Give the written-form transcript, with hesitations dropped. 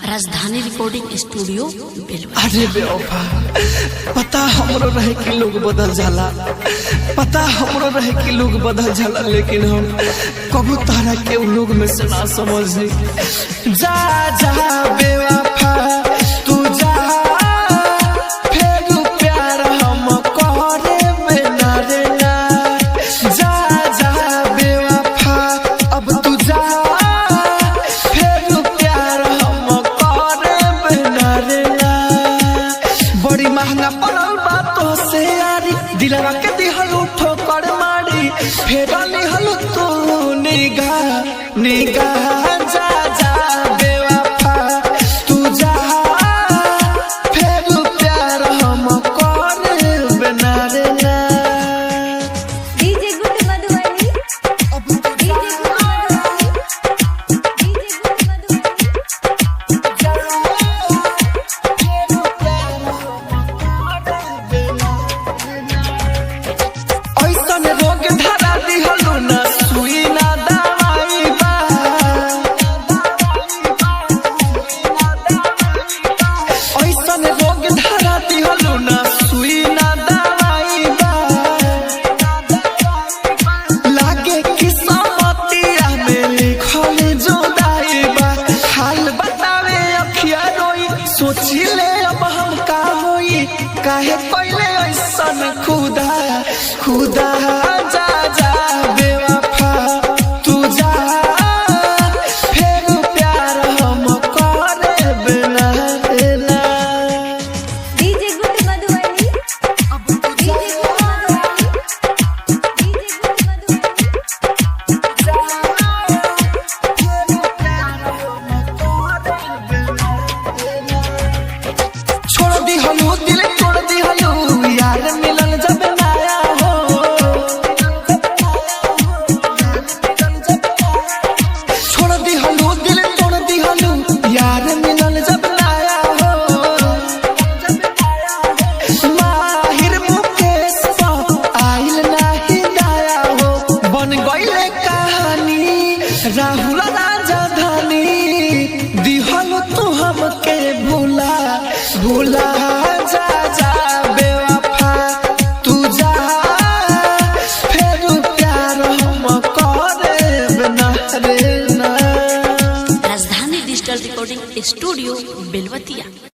राजधानी recording studio बेलवा। अरे बेवफा, पता हमरो रहे कि लोग बदल जाला, पता हमरो रहे कि लोग बदल जाला, लेकिन हम कबू तारा के उन लोग में से ना समझी। जा जा बेवफा तू जा, फिर प्यार हम करे बिना रे ना। जा जा बेवफा अब तू जा, फिर प्यार हम करे बिना रे ना। बड़ी महंगा पड़ल बातों से यारी, दिलवा के दिहल उठो कर मारी, फेर निहल तू निगाह निगाह। जा जा बेवफा तू जा, फिर प्यार हम करे बिना रे ना। डीजे गुड मधुबनी, अब तू DJ good Madhubani, DJ good Madhubani. ऐसन रोग धरा दिहलु न सुई ना दवाई बा। ऐसन रोग धरा दिहलु न सुई ना दवाई बा। लागे किस्मतिया में लिखल जुदाई बा। हाल बतावे अखिया रोई, सोची ले अब हम का होई, काहे पहले ऐसन खुदा खुदा। जा जा बेवफा तू जा, फिर प्यार हम करे बिना रे ना। DJ good Madhubani, DJ good Madhubani, DJ good Madhubani. छोड़ दी हलू दिल तोड़ दी हलू, यार मिलन जब नया हो। छोड़ दी हलू दिल तोड़ दी हलू, यार मिलन जब नया हो। माहिर मुकेश पा आइल नाही दया हो, बन गईले कहानी राहुल राजधानी। दिहल तू हमके भूला भूला। जा जा बेवफा तू जा, फिर प्यार हम करे बिना रे ना। राजधानी डिजिटल रिकॉर्डिंग स्टूडियो बेलवतिया।